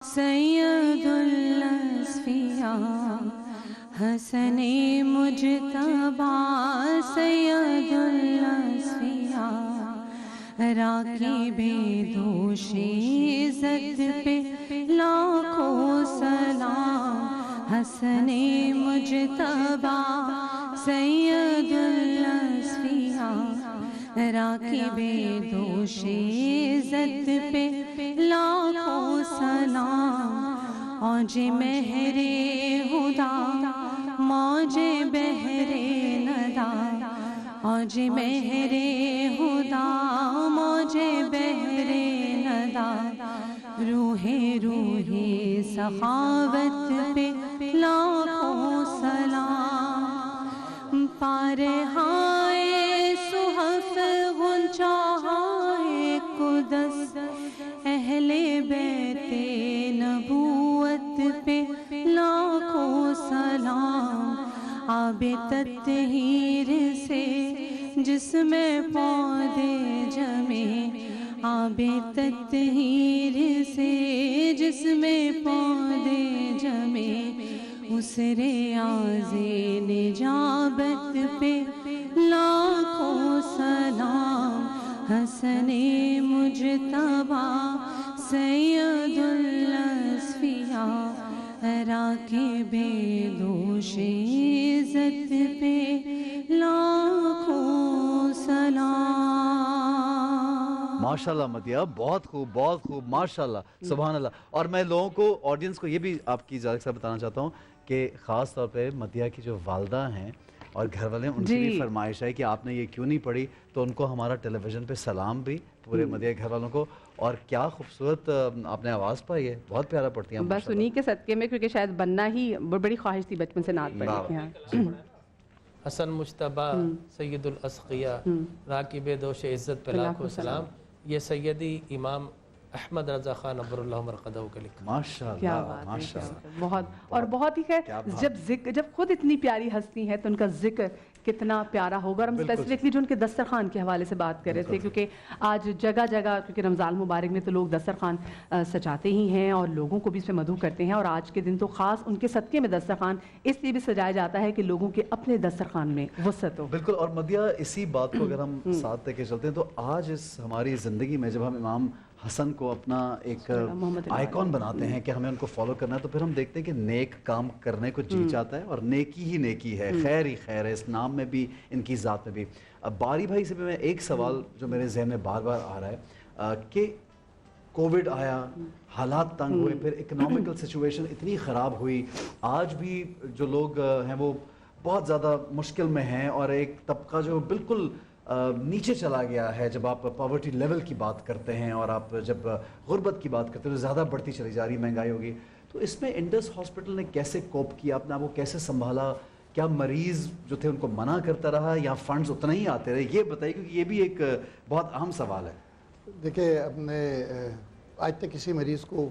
سید الاسفیاء حسن مجتبی سید الاسفیاء راکب دوش عزت پہ لاکھوں سلام حسن مجتبی سید الاسفیاء راکب دوش عزت پہ لاکھوں سلام اوج مہر ہدا موج بحر ندا اوج مہر ہدا موج بحر ندا روح سخاوت پہ لاکھوں سلام پارہائے صحف غنچہائے قدس اہل بیت نبوت پہ لاکھوں سلام آب تطہیر سے جس میں پودے جمے آب تطہیر سے جس میں پودے جمے اس ریاض نجابت پہ لاکھوں سلام حسن مجتبی سید الاسفیاء راکب دوش عزت پہ لاکھوں سلام۔ ماشاءاللہ مدیہ، بہت خوب ماشاءاللہ، سبحان اللہ۔ اور میں لوگوں کو، آڈینس کو یہ بھی آپ کی اجازت سے بتانا چاہتا ہوں کہ خاص طور پہ مدیہ کی جو والدہ ہیں اور گھر والے ان کی بھی فرمائش ہے کہ آپ نے یہ کیوں نہیں پڑھی، تو ان کو ہمارا ٹیلی ویژن پہ سلام بھی، پورے مدیہ گھر والوں کو۔ اور کیا خوبصورت آپ نے آواز پائی ہے، بہت پیارا پڑھتی ہیں بس انہی کے صدقے میں، کیونکہ شاید بننا ہی بڑی خواہش تھی بچپن سے نعت پڑھنے کی۔ حسن مجتبی سید الاسقیاء راکب دوش عزت پہ لاکھوں سلام، یہ سیدی امام احمد رضا خان عبر اللہ مرقدہ کا لکھا۔ ماشاءاللہ ماشاءاللہ، بہت اور بہت ہی خیر، جب خود اتنی پیاری ہستی ہے تو ان کا ذکر کتنا پیارا ہوگا۔ اور ہم اسپیسیفکلی جو ان کے دسترخوان کے حوالے سے بات کر رہے تھے، کیونکہ آج جگہ جگہ، کیونکہ رمضان مبارک میں تو لوگ دسترخوان سجاتے ہی ہیں اور لوگوں کو بھی اس میں مدعو کرتے ہیں، اور آج کے دن تو خاص ان کے صدقے میں دسترخوان اس لیے بھی سجایا جاتا ہے کہ لوگوں کے اپنے دسترخوان میں وسعت ہو۔ بالکل۔ اور مدیہ اسی بات کو اگر ہم ساتھ لے کے چلتے ہیں تو آج اس ہماری زندگی میں جب ہم امام حسن کو اپنا ایک آئیکن بناتے ہیں کہ ہمیں ان کو فالو کرنا ہے، تو پھر ہم دیکھتے ہیں کہ نیک کام کرنے کو جی چاہتا ہے، اور نیکی ہی نیکی ہے، خیر ہی خیر ہے، اس نام میں بھی، ان کی ذات میں بھی۔ اب باری بھائی سے بھی میں ایک سوال جو میرے ذہن میں بار بار آ رہا ہے کہ کووڈ آیا، حالات تنگ ہوئے، پھر اکنامیکل سچویشن اتنی خراب ہوئی، آج بھی جو لوگ ہیں وہ بہت زیادہ مشکل میں ہیں، اور ایک طبقہ جو بالکل نیچے چلا گیا ہے۔ جب آپ پاورٹی لیول کی بات کرتے ہیں اور آپ جب غربت کی بات کرتے ہیں تو زیادہ بڑھتی چلی جا رہی، مہنگائی ہوگی، تو اس میں انڈس ہاسپٹل نے کیسے کوپ کیا، اپنے آپ کو کیسے سنبھالا؟ کیا مریض جو تھے ان کو منع کرتا رہا یا فنڈز اتنا ہی آتے رہے؟ یہ بتائیے، کیونکہ یہ بھی ایک بہت اہم سوال ہے۔ دیکھیں، اپنے آج تک کسی مریض کو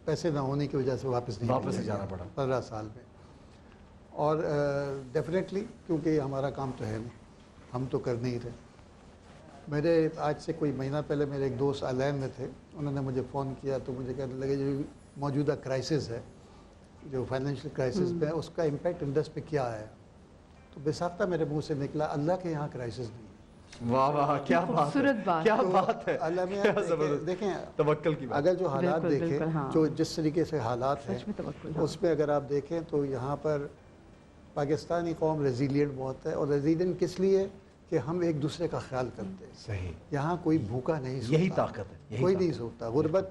پیسے نہ ہونے کی وجہ سے واپس جانا پڑا 15 سال میں، اور ڈیفینیٹلی کیونکہ ہمارا کام تو ہے نہیں، ہم تو کر نہیں رہے۔ میرے آج سے کوئی مہینہ پہلے میرے ایک دوست آلین میں تھے، انہوں نے مجھے فون کیا تو مجھے کہنے لگے جو موجودہ کرائسس ہے، جو فائنینشیل کرائسس پہ ہے، اس کا امپیکٹ انڈس پہ کیا ہے؟ تو بے ساختہ میرے منہ سے نکلا، اللہ کے یہاں کرائسس نہیں ہے۔ واہ واہ، کیا بات، کیا بات ہے! اللہ میں دیکھیں، توکل کی بات، اگر جو حالات دیکھیں، جو جس طریقے سے حالات ہیں اس میں اگر آپ دیکھیں تو یہاں پر پاکستانی قوم ریزیلینٹ بہت ہے، اور ریزیلینٹ کس لیے کہ ہم ایک دوسرے کا خیال کرتے ہیں۔ صحیح، یہاں کوئی بھوکا نہیں سوتا، یہی طاقت ہے، کوئی نہیں سوتا۔ غربت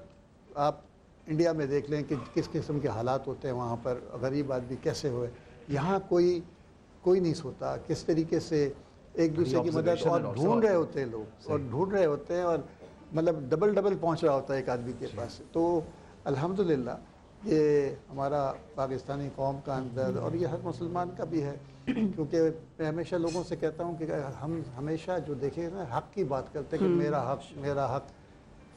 آپ انڈیا میں دیکھ لیں کہ کس قسم کے حالات ہوتے ہیں وہاں پر، غریب آدمی کیسے ہوئے، یہاں کوئی نہیں سوتا۔ کس طریقے سے ایک دوسرے کی مدد اور ڈھونڈ رہے ہوتے ہیں لوگ، اور ڈھونڈ رہے ہوتے ہیں، اور مطلب ڈبل پہنچ رہا ہوتا ہے ایک آدمی کے پاس۔ تو الحمدللہ یہ ہمارا پاکستانی قوم کا اندر، اور یہ ہر مسلمان کا بھی ہے، کیونکہ میں ہمیشہ لوگوں سے کہتا ہوں کہ ہم ہمیشہ جو دیکھیں نا، حق کی بات کرتے ہیں کہ میرا حق،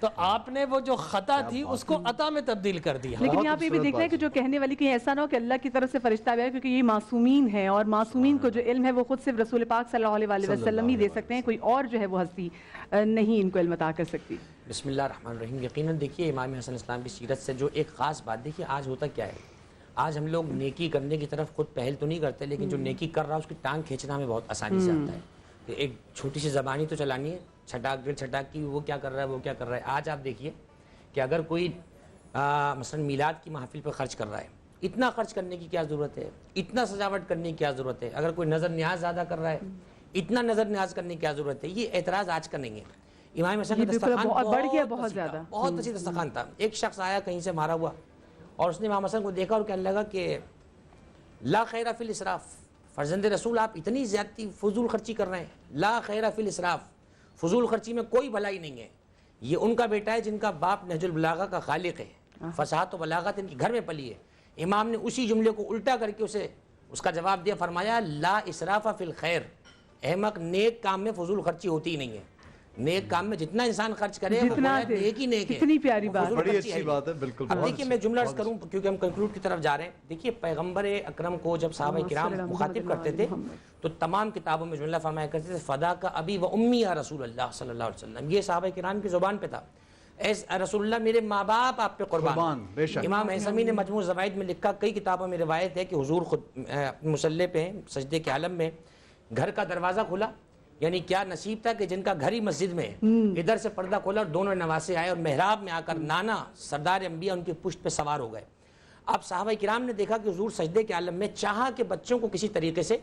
تو آپ نے وہ جو خطا تھی اس کو عطا میں تبدیل کر دیا. لیکن یہاں پہ بھی دیکھنا ہے کہ جو کہنے والی کہیں ایسا نہ ہو کہ اللہ کی طرف سے فرشتہ آیا، کیونکہ یہ معصومین ہیں اور معصومین کو جو علم ہے وہ خود صرف رسول پاک صلی اللہ علیہ وسلم ہی دے سکتے ہیں، کوئی اور جو ہے وہ ہستی نہیں ان کو علم عطا کر سکتی. بسم اللہ الرحمن الرحیم. یقیناً دیکھیے امام حسن اسلام کی سیرت سے جو ایک خاص بات، دیکھیے آج ہوتا کیا ہے، آج ہم لوگ نیکی کرنے کی طرف خود پہل تو نہیں کرتے، لیکن جو نیکی کر رہا ہے اس کی ٹانگ کھینچنا ہمیں بہت آسانی سے آتا ہے. ایک چھوٹی سی زبانی تو چلانی ہے، چھٹاک ڈیڑھ چھٹاک کی، وہ کیا کر رہا ہے وہ کیا کر رہا ہے. آج آپ دیکھیے کہ اگر کوئی مثلا میلاد کی محفل پہ خرچ کر رہا ہے، اتنا خرچ کرنے کی کیا ضرورت ہے، اتنا سجاوٹ کرنے کی کیا ضرورت ہے. اگر کوئی نظر نیاز زیادہ کر رہا ہے، اتنا نظر نیاز کرنے کی کیا ضرورت ہے. یہ اعتراض آج کا نہیں ہے. امام حسن کا دسترخوان بہت وسیع دسترخوان تھا. ایک شخص آیا کہیں سے مارا ہوا اور اس نے امام حسن کو دیکھا اور کہنے لگا کہ لا خیر فی الاسراف، فرزند رسول آپ اتنی زیادتی فضول خرچی کر رہے ہیں. لا خیر فی الاسراف، فضول خرچی میں کوئی بھلائی نہیں ہے. یہ ان کا بیٹا ہے جن کا باپ نہج البلاغہ کا خالق ہے، فصاحت و بلاغت ان کے گھر میں پلی ہے. امام نے اسی جملے کو الٹا کر کے اسے اس کا جواب دیا، فرمایا لا اسراف فی الخیر. احمق، نیک کام میں فضول خرچی ہوتی ہی نہیں ہے. نیک کام میں جتنا انسان خرچ کرے نیک ہی نیک ہے. کتنی پیاری بات، بڑی اچھی بات ہے. بالکل. اب دیکھیے میں جملہ عرض کروں کیونکہ ہم کنکلوڈ کی طرف جا رہے ہیں. دیکھیے پیغمبر اکرم کو جب صحابہ کرام مخاطب کرتے تھے تو تمام کتابوں میں جملہ فرمایا کرتے تھے فدا کا ابی و امی یا رسول اللہ صلی اللہ علیہ وسلم. یہ صحابہ کرام کی زبان پہ تھا، اے رسول اللہ میرے ماں باپ آپ پہ قربان. امام حسمی نے مجموع زوائد میں لکھا، کئی کتابوں میں روایت ہے کہ حضور خود مصلی پہ سجدے کے عالم میں گھر کا دروازہ کھلا، یعنی کیا نصیب تھا کہ جن کا گھر ہی مسجد میں، ادھر سے پردہ کھولا اور دونوں نواسے آئے اور محراب میں آ کر نانا سردار انبیاء ان کی پشت پہ سوار ہو گئے. اب صحابہ کرام نے دیکھا کہ حضور سجدے کے عالم میں چاہا کہ بچوں کو کسی طریقے سے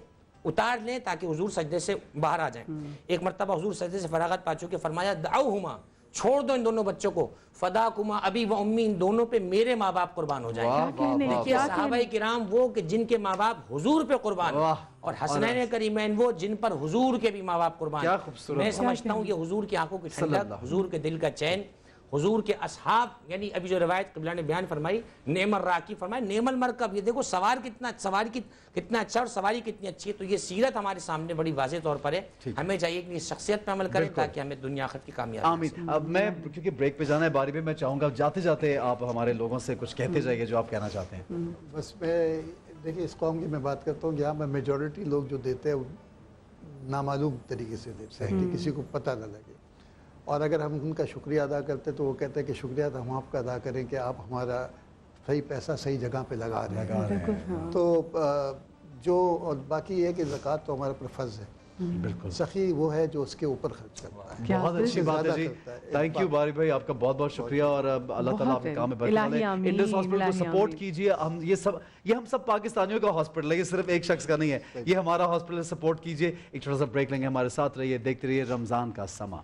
اتار لیں تاکہ حضور سجدے سے باہر آ جائیں. ایک مرتبہ حضور سجدے سے فراغت پا چکے فرمایا دعوہما، چھوڑ دو ان دونوں بچوں کو، فداکما ابی و امی، ان دونوں پہ میرے ماں باپ قربان ہو جائیں. دیکھیے صحابہ کرام وہ کہ جن کے ماں باپ حضور پہ قربان، اور حسنین کریمین وہ جن پر حضور کے بھی ماں باپ قربان. میں سمجھتا ہوں یہ حضور کی آنکھوں کی ٹھنڈک، حضور کے دل کا چین، حضور کے اصحاب، یعنی ابھی جو روایت قبلہ نے بیان فرمائی نعم الراکی فرمایا نعم المرکب. یہ دیکھو سواری کتنا اچھا اور سواری کتنی اچھی ہے. تو یہ سیرت ہمارے سامنے بڑی واضح طور پر ہے. ہمیں چاہیے کہ اس شخصیت پہ عمل کریں تاکہ ہمیں دنیا آخرت کی کامیابی. آمین. اب میں کیونکہ بریک پہ جانا ہے باری میں چاہوں گا جاتے جاتے آپ ہمارے لوگوں سے کچھ کہتے جائیے جو آپ کہنا چاہتے ہیں. بس میں دیکھیے اس قوم کی میں بات کرتا ہوں، یہاں میں میجورٹی لوگ جو دیتے ہیں نامعلوم طریقے سے دیتے ہیں کہ کسی کو پتہ نہ لگے. اور اگر ہم ان کا شکریہ ادا کرتے تو وہ کہتے ہیں کہ شکریہ تو ہم آپ کا ادا کریں کہ آپ ہمارا صحیح پیسہ صحیح جگہ پہ لگا رہے ہیں. تو جو اور باقی یہ ہے کہ زکوٰۃ تو ہمارے پر فرض ہے. بالکل. سخی وہ ہے جو اس کے اوپر خرچ کرتا ہے. بہت اچھی بات ہے جی. تھینک یو باری بھائی، آپ کا بہت بہت شکریہ اور اللہ تعالیٰ آپ کے کام میں برکت ڈالے. انڈس ہاسپٹل کو سپورٹ کیجیے. یہ ہم سب پاکستانیوں کا ہاسپٹل ہے، یہ صرف ایک شخص کا نہیں ہے، یہ ہمارا ہاسپٹل ہے. سپورٹ کیجیے. ایک چھوٹا سا بریک لیں گے، ہمارے ساتھ رہیے، دیکھتے رہیے رمضان کا سما.